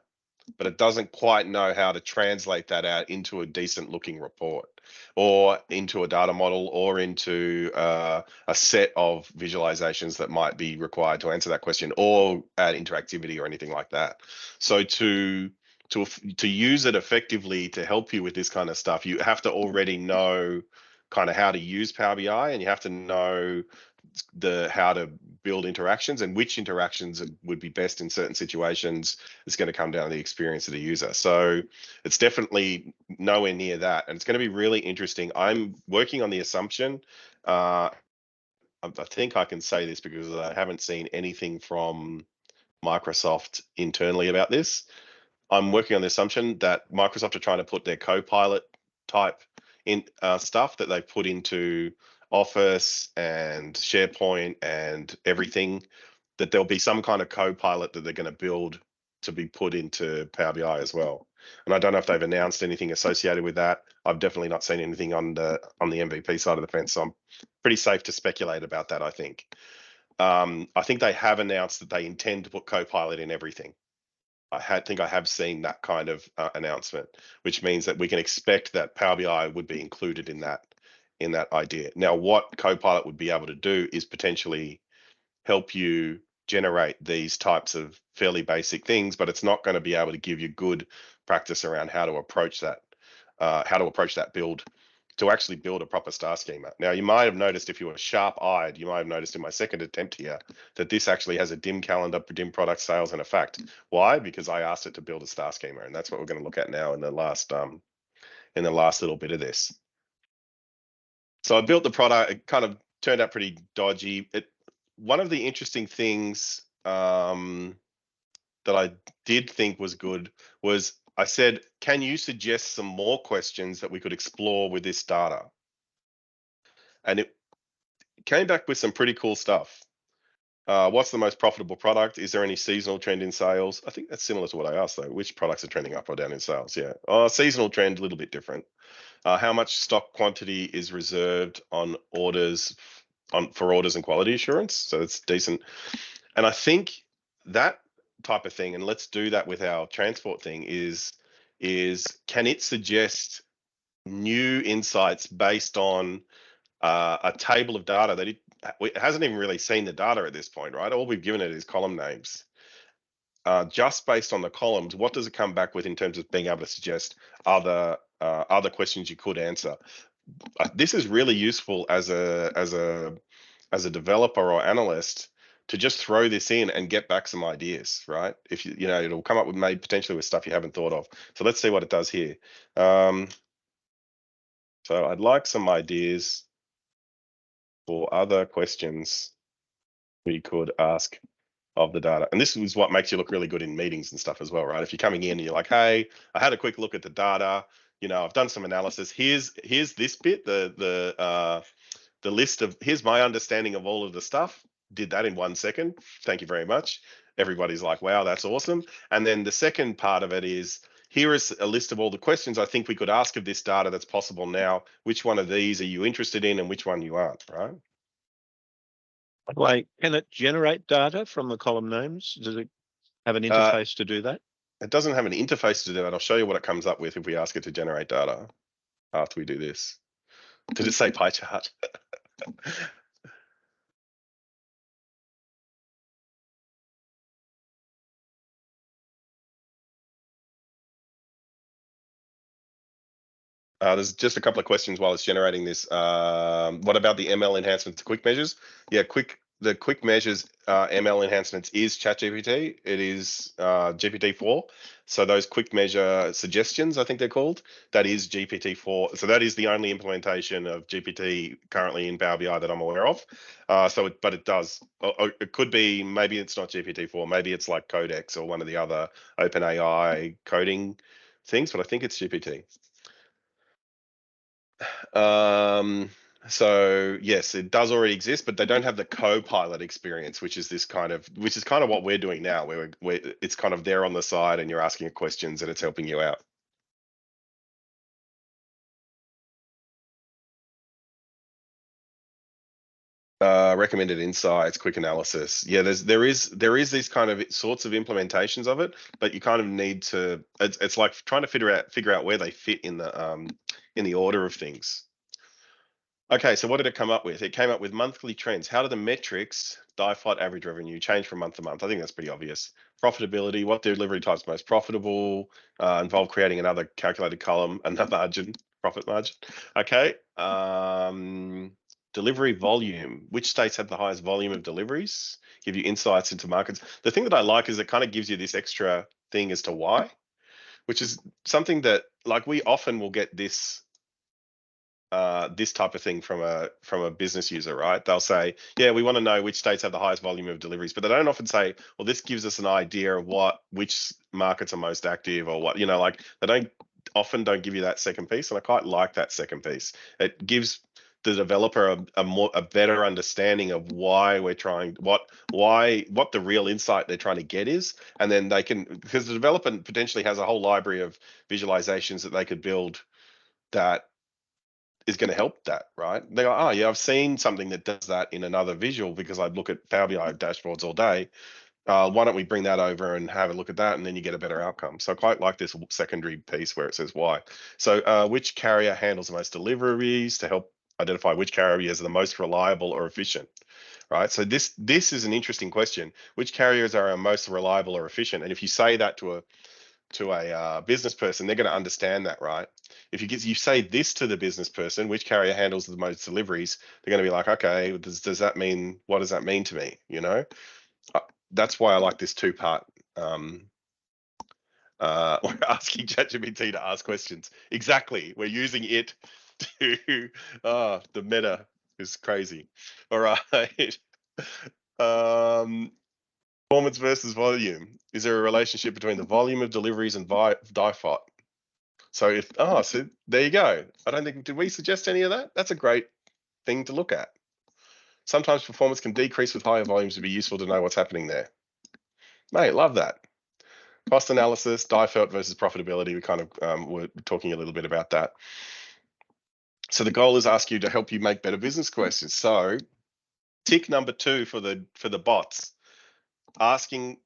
but it doesn't quite know how to translate that out into a decent looking report, or into a data model, or into a set of visualizations that might be required to answer that question, or add interactivity or anything like that. So to use it effectively to help you with this kind of stuff, you have to already know kind of how to use Power BI, and you have to know how to build interactions, and which interactions would be best in certain situations. It's going to come down to the experience of the user. So it's definitely nowhere near that, and it's going to be really interesting. I'm working on the assumption, I think I can say this because I haven't seen anything from Microsoft internally about this. I'm working on the assumption that Microsoft are trying to put their Copilot type in stuff that they put into Office and SharePoint and everything, that there'll be some kind of Copilot that they're going to build to be put into Power BI as well. And I don't know if they've announced anything associated with that. I've definitely not seen anything on the MVP side of the fence, so I'm pretty safe to speculate about that, I think. I think they have announced that they intend to put Copilot in everything. I think I have seen that kind of announcement, which means that we can expect that Power BI would be included in that idea. Now, what Copilot would be able to do is potentially help you generate these types of fairly basic things, but it's not going to be able to give you good practice around how to approach that build, to actually build a proper star schema. Now, you might have noticed, if you were sharp-eyed, you might have noticed in my second attempt here that this actually has a dim calendar, dim product sales, and a fact. Why? Because I asked it to build a star schema, and that's what we're going to look at now in the last little bit of this. So I built the product. It kind of turned out pretty dodgy. One of the interesting things that I did think was good was, I said, can you suggest some more questions that we could explore with this data? And it came back with some pretty cool stuff. What's the most profitable product? Is there any seasonal trend in sales? I think that's similar to what I asked, though. Which products are trending up or down in sales? Yeah. Seasonal trend, a little bit different. How much stock quantity is reserved on orders, for orders and quality assurance? So it's decent. And I think that type of thing, and let's do that with our transport thing, is can it suggest new insights based on a table of data that it hasn't even really seen the data at this point, right? All we've given it is column names. Just based on the columns, what does it come back with in terms of being able to suggest other questions you could answer? This is really useful as a developer or analyst, to just throw this in and get back some ideas, right? If you know, it'll come up with potentially with stuff you haven't thought of. So let's see what it does here. So I'd like some ideas for other questions we could ask of the data. And this is what makes you look really good in meetings and stuff as well, right? If you're coming in and you're like, hey, I had a quick look at the data, I've done some analysis. Here's this bit, the list of, here's my understanding of all of the stuff. Did that in 1 second. Thank you very much. Everybody's like, wow, that's awesome. And then the second part of it is, here is a list of all the questions I think we could ask of this data that's possible now. Which one of these are you interested in, and which one you aren't, right? Like, can it generate data from the column names? Does it have an interface to do that? It doesn't have an interface to do that. I'll show you what it comes up with if we ask it to generate data after we do this. Did it say pie chart? There's just a couple of questions while it's generating this. What about the ML enhancements to quick measures? Yeah, the quick measures ML enhancements is ChatGPT. It is GPT-4. So those quick measure suggestions, I think they're called, that is GPT-4. So that is the only implementation of GPT currently in Power BI that I'm aware of. But it does. It could be, maybe it's not GPT-4. Maybe it's like Codex or one of the other OpenAI coding things, but I think it's GPT. So yes, it does already exist, but they don't have the co-pilot experience, which is kind of what we're doing now, where it's kind of there on the side and you're asking it questions and it's helping you out. recommended insights, quick analysis. Yeah, there is these kind of sorts of implementations of it, but you kind of need to. It's like trying to figure out where they fit in the order of things. Okay, so what did it come up with? It came up with monthly trends. How do the metrics, DIFOT, average revenue, change from month to month? I think that's pretty obvious. Profitability, what delivery type's most profitable? Involve creating another calculated column, another margin, profit margin. Okay. Delivery volume. Which states have the highest volume of deliveries? Give you insights into markets. The thing that I like is it kind of gives you this extra thing as to why, which is something that, like, we often will get this type of thing from a business user, right? They'll say, yeah, we want to know which states have the highest volume of deliveries, but they don't often say, well, this gives us an idea of which markets are most active, or what, like they often don't give you that second piece, and I quite like that second piece. It gives the developer a better understanding of why we're trying, what the real insight they're trying to get is, and then they can, because the developer potentially has a whole library of visualizations that they could build that is going to help that, right? They go, oh yeah, I've seen something that does that in another visual because I look at Power BI dashboards all day. Why don't we bring that over and have a look at that, and then you get a better outcome. So I quite like this secondary piece where it says why. So which carrier handles the most deliveries to help identify which carrier is the most reliable or efficient, right? So this is an interesting question. Which carriers are most reliable or efficient? And if you say that to a business person, they're going to understand that, right? If you say this to the business person, which carrier handles the most deliveries, they're going to be like, okay, does that mean, what does that mean to me? That's why I like this two-part. We're asking ChatGPT to ask questions. Exactly, we're using it to. The meta is crazy. All right. Performance versus volume. Is there a relationship between the volume of deliveries and DIFOT? So so there you go. I don't think, did we suggest any of that? That's a great thing to look at. Sometimes performance can decrease with higher volumes. It'd be useful to know what's happening there. Mate, love that. Cost analysis, DIFOT versus profitability. We kind of were talking a little bit about that. So the goal is ask you to help you make better business questions. So tick number 2 for the bots.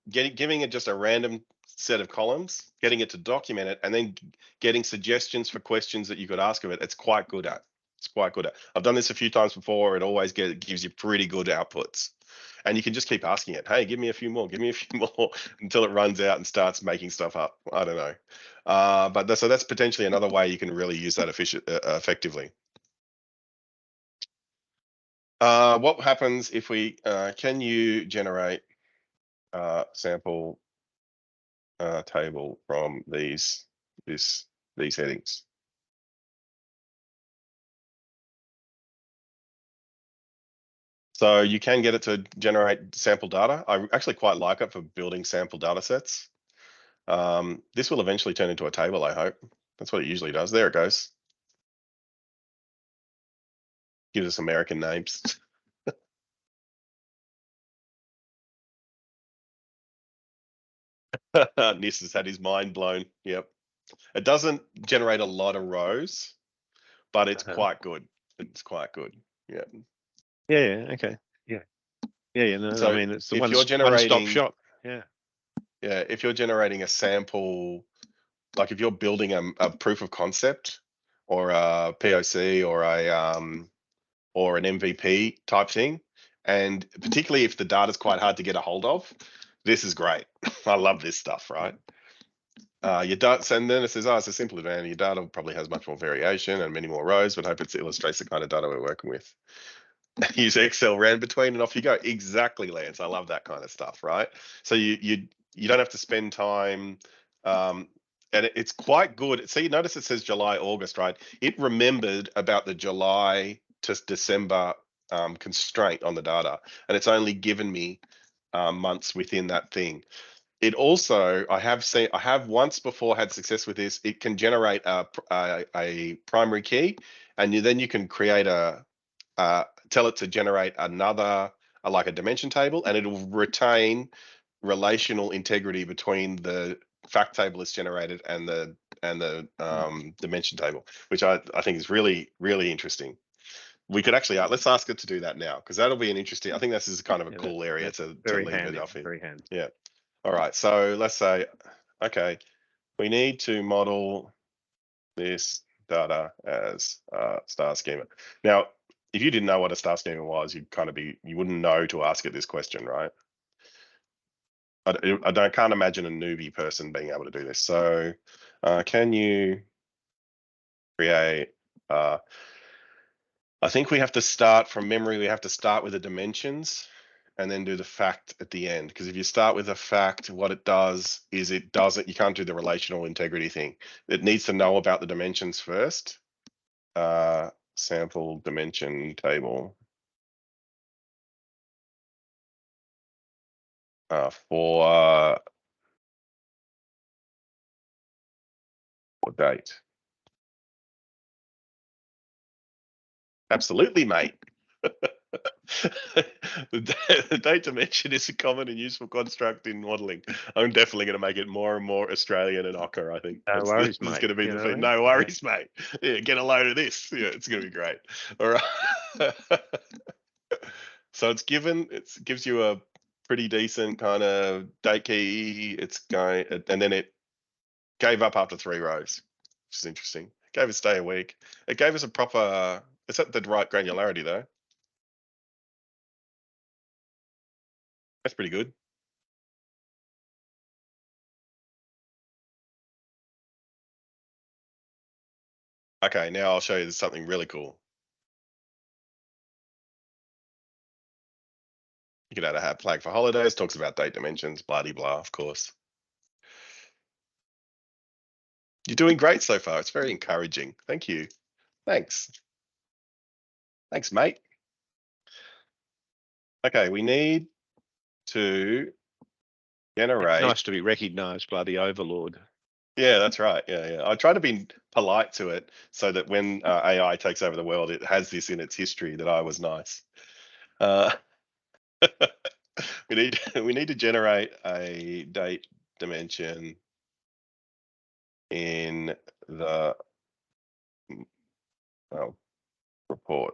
Giving it just a random set of columns, getting it to document it, and then getting suggestions for questions that you could ask of it. It's quite good at. I've done this a few times before. It always gives you pretty good outputs, and you can just keep asking it. Hey, give me a few more until it runs out and starts making stuff up. I don't know, so that's potentially another way you can really use that effectively. What happens if we can you generate sample table from these headings? So you can get it to generate sample data. I actually quite like it for building sample data sets. This will eventually turn into a table, I hope. That's what it usually does. There it goes. Gives us American names. Nis has had his mind blown. Yep. It doesn't generate a lot of rows, but it's quite good. It's quite good. Yeah. Yeah. Okay. Yeah. Yeah. No, So I mean, it's the if you're one-stop shop. Yeah. Yeah. If you're generating a sample, like if you're building a proof of concept or a POC or an MVP type thing, and particularly if the data's quite hard to get a hold of, this is great. I love this stuff, right? Your data, and then it says, it's a simple advantage. Your data probably has much more variation and many more rows, but I hope it illustrates the kind of data we're working with. Use Excel, ran between, and off you go. Exactly, Lance. I love that kind of stuff, right? So you don't have to spend time, and it's quite good. So you notice it says July, August, right? It remembered about the July to December constraint on the data, and it's only given me months within that thing. It also, I have once before had success with this. It can generate a primary key, and then you can create tell it to generate another, like a dimension table, and it'll retain relational integrity between the fact table it's generated and the dimension table, which I think is really, really interesting. we could actually let's ask it to do that now, because that'll be an interesting. I think this is kind of a Yeah, cool area that's to very leave handy. it off in. Very handy. Yeah. All right. So let's say, okay, we need to model this data as a star schema. Now, if you didn't know what a star schema was, you wouldn't know to ask it this question, right? I can't imagine a newbie person being able to do this. So can you create, I think we have to start from memory. We have to start with the dimensions and then do the fact at the end. Because if you start with a fact, what it does is you can't do the relational integrity thing. It needs to know about the dimensions first. Sample dimension table for date. Absolutely, mate. The date dimension is a common and useful construct in modeling. I'm definitely going to make it more and more Australian and ochre. I think No worries, this is mate. going to be You the know thing. what I mean? No worries, mate. Yeah, get a load of this. Yeah, it's going to be great. All right. So it gives you a pretty decent kind of date key. It's going, and then it gave up after 3 rows, which is interesting. It gave us day a week. It gave us a proper. It's at the right granularity though. That's pretty good. Okay, now I'll show you something really cool. You can add a flag for holidays, talks about date dimensions, blah, de blah, of course. You're doing great so far. It's very encouraging. Thank you. Thanks. Thanks, mate. Okay, we need to generate. Nice to be recognised by the overlord. Yeah, that's right. Yeah. I try to be polite to it so that when AI takes over the world, it has this in its history that I was nice. We need to generate a date dimension in the report.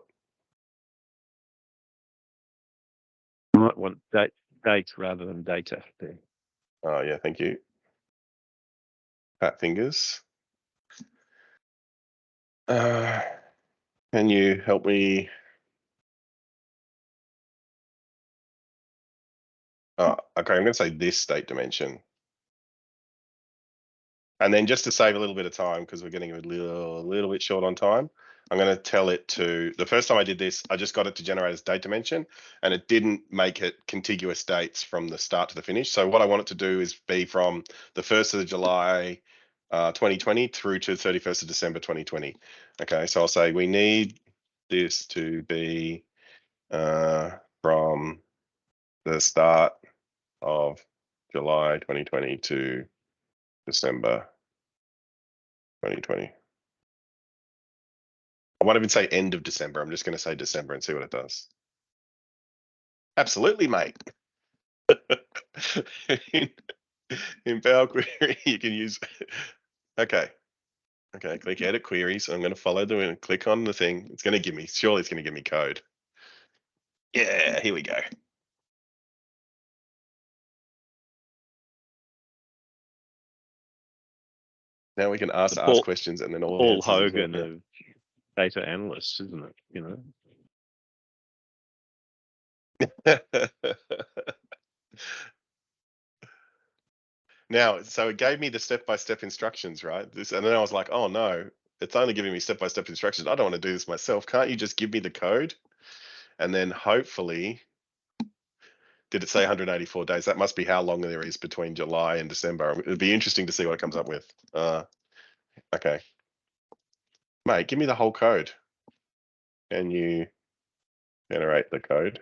You might want dates rather than data there. Oh yeah, thank you. Fat fingers. Can you help me? Oh, okay, I'm going to say this date dimension. And then just to save a little bit of time, because we're getting a little bit short on time, I'm going to tell it to, the first time I did this, I just got it to generate its date dimension, and it didn't make it contiguous dates from the start to the finish. So what I want it to do is be from the 1st of July 2020 through to 31st of December 2020. Okay, so I'll say we need this to be from the start of July 2020 to December 2020. I won't even say end of December. I'm just going to say December and see what it does. Absolutely, mate. in Power Query, you can use. Okay, click Edit Queries. I'm going to follow the and click on the thing. It's going to give me. Surely, it's going to give me code. Yeah, here we go. Now we can ask questions, and then all Paul the answers Hogan of data analysts, isn't it? You know. Now, so it gave me the step-by-step instructions, right? And then I was like, oh no, it's only giving me step-by-step instructions. I don't want to do this myself. Can't you just give me the code? And then hopefully, did it say 184 days? That must be how long there is between July and December. It'd be interesting to see what it comes up with. Okay. Mate, give me the whole code. Can you generate the code?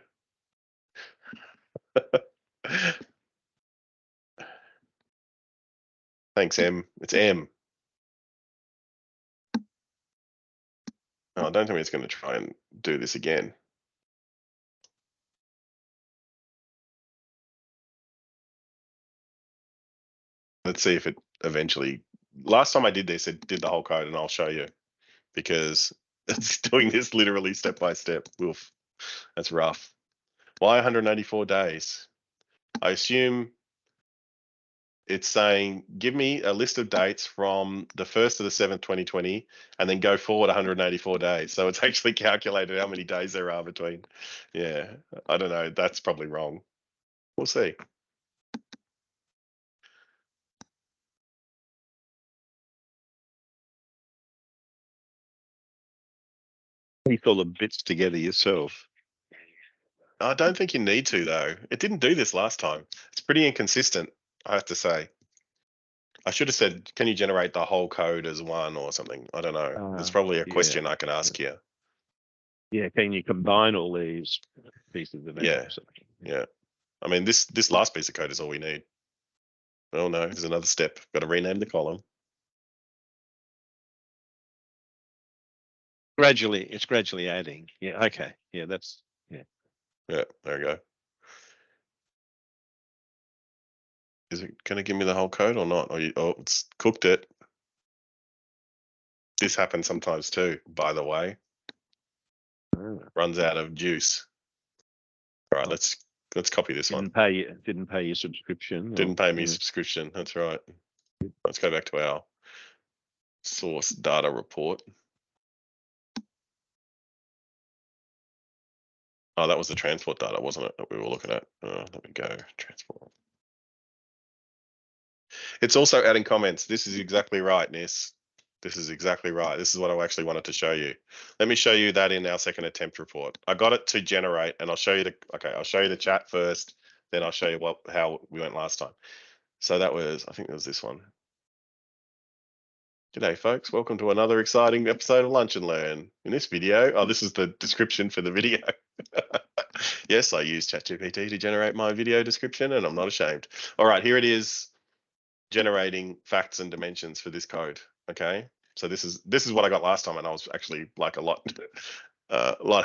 Thanks, M. It's M. Oh, don't tell me it's going to try and do this again. Let's see if it eventually. Last time I did this, it did the whole code, and I'll show you, because It's doing this literally step by step. Oof, that's rough. Why 184 days? I assume it's saying, give me a list of dates from the 1st to the 7th, 2020, and then go forward 184 days. So it's actually calculated how many days there are between. Yeah, I don't know. That's probably wrong. We'll see. Piece all the bits together yourself. I don't think you need to, though. It didn't do this last time. It's pretty inconsistent, I have to say. I should have said, can you generate the whole code as one or something? I don't know. There's probably a question I can ask here. Yeah, can you combine all these pieces of Yeah, yeah. I mean, this last piece of code is all we need. Oh no, there's another step. Got to rename the column. Gradually, it's gradually adding. Yeah, okay. Yeah, that's Yeah, there we go. Is it going to give me the whole code or not? Oh, it's cooked it. This happens sometimes too, by the way. Runs out of juice. All right, let's copy this one. Didn't pay your subscription. Didn't pay me subscription. That's right. Let's go back to our source data report. Oh, that was the transport data, wasn't it, that we were looking at? Let me go transport. It's also adding comments. This is exactly right, Nis. This is exactly right. This is what I actually wanted to show you. Let me show you that in our second attempt report. I got it to generate, and I'll show you I'll show you the chat first, then I'll show you how we went last time. So that was, I think it was this one. G'day folks, welcome to another exciting episode of Lunch and Learn. In this video, this is the description for the video. Yes, I use ChatGPT to generate my video description, and I'm not ashamed. All right, here it is, generating facts and dimensions for this code. Okay, so this is what I got last time, and I was actually like a lot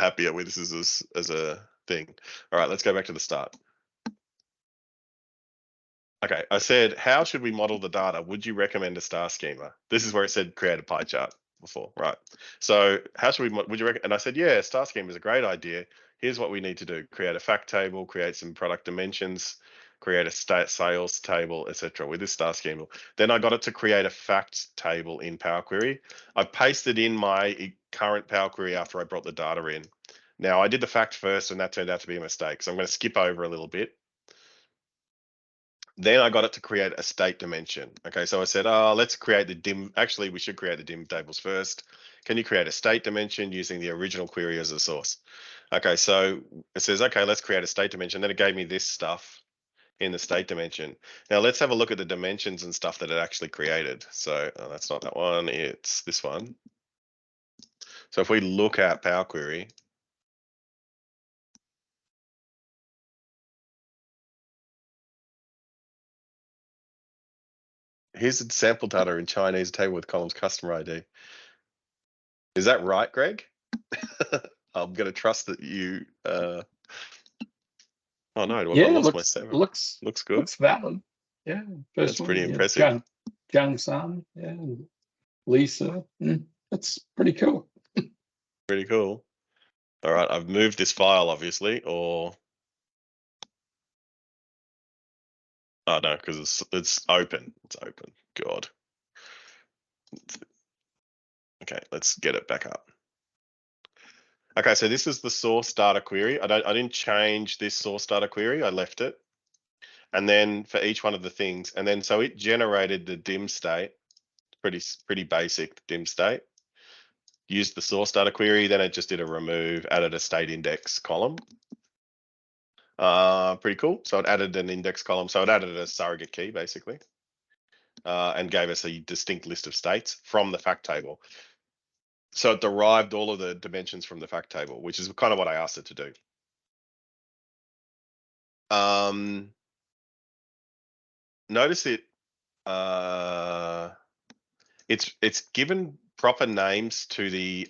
happier with this as a thing. All right, let's go back to the start. Okay, I said, how should we model the data? Would you recommend a star schema? This is where it said create a pie chart before, right? So how should we, would you recommend? And I said, yeah, star schema is a great idea. Here's what we need to do. Create a fact table, create some product dimensions, create a sales table, etc. with this star schema. Then I got it to create a fact table in Power Query. I pasted in my current Power Query after I brought the data in. Now I did the fact first, and that turned out to be a mistake. So I'm going to skip over a little bit. Then I got it to create a state dimension. Okay, so I said, let's create the dim. Actually, we should create the dim tables first. Can you create a state dimension using the original query as a source? Okay, so it says, okay, let's create a state dimension. Then it gave me this stuff in the state dimension. Now let's have a look at the dimensions and stuff that it actually created. So that's not that one, it's this one. So if we look at Power Query, here's the sample data in Chinese table with columns customer ID. Is that right, Greg? I'm going to trust that you. Oh no! Yeah, I lost my 7. Looks good. Looks valid. Yeah, that's pretty impressive. John San, yeah, Lisa. That's pretty cool. Pretty cool. All right, I've moved this file, obviously, or oh no, because it's open. It's open. God. Okay, let's get it back up. Okay, so this is the source data query. I didn't change this source data query. I left it. And then for each one of the things, and then so it generated the dim state, pretty basic dim state. Used the source data query, then it just did a remove, added a state index column. Pretty cool. So it added an index column. So it added a surrogate key basically, and gave us a distinct list of states from the fact table. So it derived all of the dimensions from the fact table, which is kind of what I asked it to do. Notice it. It's given proper names to the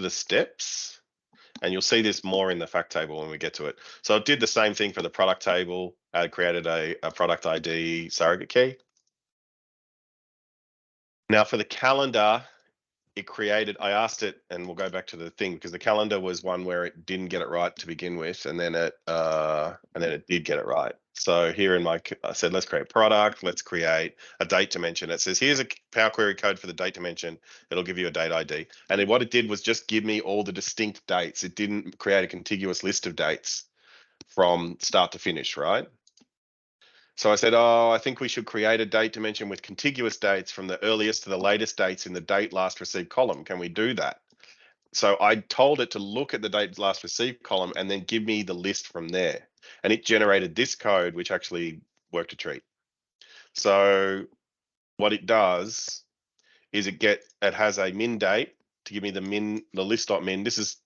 steps, and you'll see this more in the fact table when we get to it. So it did the same thing for the product table. I created a product ID surrogate key. Now for the calendar, it created, I asked it, and we'll go back to the thing, because the calendar was one where it didn't get it right to begin with, and then it did get it right. So here in my, I said, let's create product, let's create a date dimension. It says, here's a Power Query code for the date dimension. It'll give you a date ID. And then what it did was just give me all the distinct dates. It didn't create a contiguous list of dates from start to finish, right? So I said, oh, I think we should create a date dimension with contiguous dates from the earliest to the latest dates in the date last received column. Can we do that? So I told it to look at the date last received column and then give me the list from there. And it generated this code, which actually worked a treat. So what it does is it has a min date to give me the list.min. This is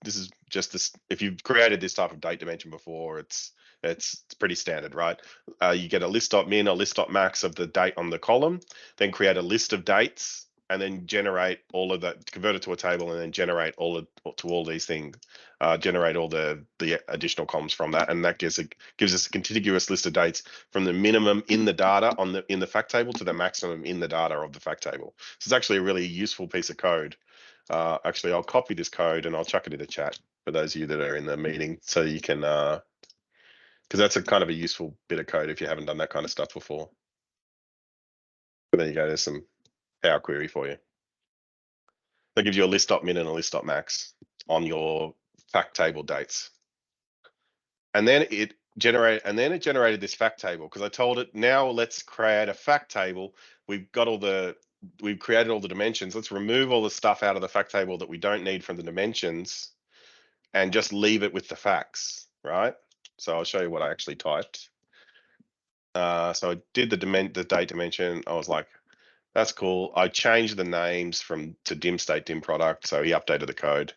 just this. If you've created this type of date dimension before, it's pretty standard, right? You get a list.min, a list.max of the date on the column, then create a list of dates, and then generate all of that, convert it to a table, and then generate all these things, generate all the additional columns from that, and that gives us a contiguous list of dates from the minimum in the data in the fact table to the maximum in the data of the fact table. So it's actually a really useful piece of code. Actually, I'll copy this code and I'll chuck it in the chat for those of you that are in the meeting, so you can, because that's a kind of a useful bit of code if you haven't done that kind of stuff before. But there you go. There's some Power Query for you. That gives you a list.min and a list.max on your fact table dates. And then it generated this fact table, because I told it, now let's create a fact table. We've created all the dimensions. Let's remove all the stuff out of the fact table that we don't need from the dimensions and just leave it with the facts, right? So I'll show you what I actually typed. So I did the date dimension. I was like, that's cool. I changed the names to dim state, dim product. So he updated the code.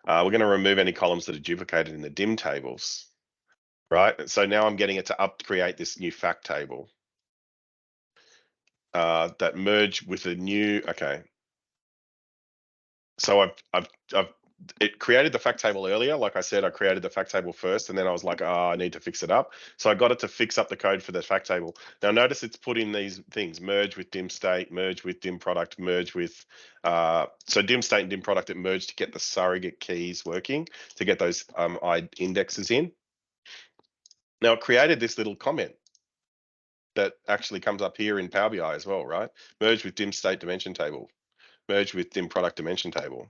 We're going to remove any columns that are duplicated in the dim tables, right? So now I'm getting it to create this new fact table that merge with a new, okay. So it created the fact table earlier. Like I said, I created the fact table first, and then I was like, oh, I need to fix it up. So I got it to fix up the code for the fact table. Now notice it's put in these things: merge with dim state, merge with dim product, merge with, so dim state and dim product, it merged to get the surrogate keys working, to get those indexes in. Now it created this little comment that actually comes up here in Power BI as well, right? Merge with dim state dimension table, merge with dim product dimension table.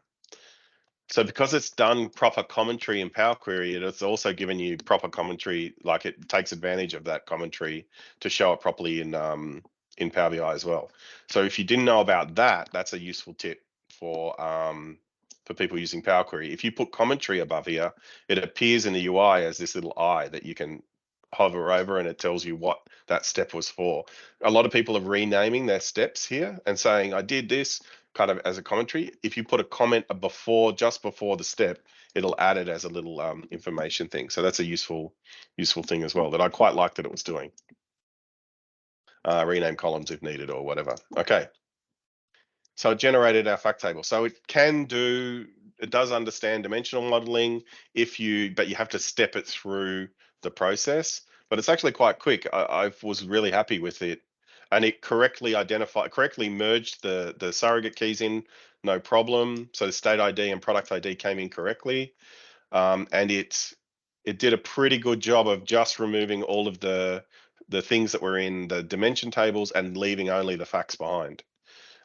So because it's done proper commentary in Power Query, it's also given you proper commentary, like it takes advantage of that commentary to show it properly in Power BI as well. So if you didn't know about that, that's a useful tip for people using Power Query. If you put commentary above here, it appears in the UI as this little eye that you can hover over, and it tells you what that step was for. A lot of people are renaming their steps here and saying, I did this, kind of as a commentary. If you put a comment just before the step, it'll add it as a little information thing. So that's a useful thing as well that I quite like that it was doing. Rename columns if needed or whatever. Okay. So it generated our fact table. So it does understand dimensional modeling but you have to step it through the process. But it's actually quite quick. I was really happy with it. And it correctly merged the surrogate keys in, no problem. So the state ID and product ID came in correctly. And it did a pretty good job of just removing all of the things that were in the dimension tables and leaving only the facts behind.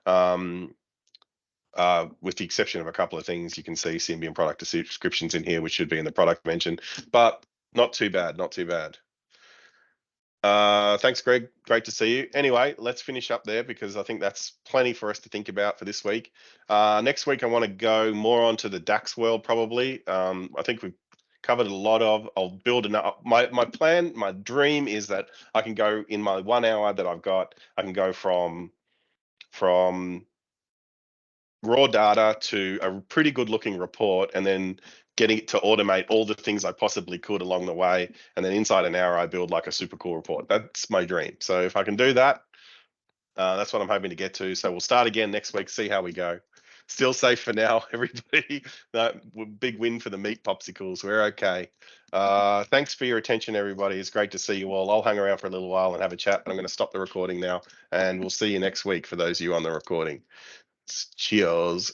With the exception of a couple of things, you can see Symbian product descriptions in here, which should be in the product dimension, but not too bad, not too bad. Thanks, Greg. Great to see you. Anyway, let's finish up there because I think that's plenty for us to think about for this week. Next week, I want to go more onto the DAX world, probably. I think we've covered a lot of. I'll build my plan, my dream is that I can go in my 1 hour that I've got, I can go from raw data to a pretty good looking report, and then getting it to automate all the things I possibly could along the way. And then inside an hour, I build like a super cool report. That's my dream. So if I can do that, that's what I'm hoping to get to. So we'll start again next week, see how we go. Still safe for now, everybody. Big win for the meat popsicles. We're okay. Thanks for your attention, everybody. It's great to see you all. I'll hang around for a little while and have a chat, but I'm going to stop the recording now, and we'll see you next week for those of you on the recording. Cheers.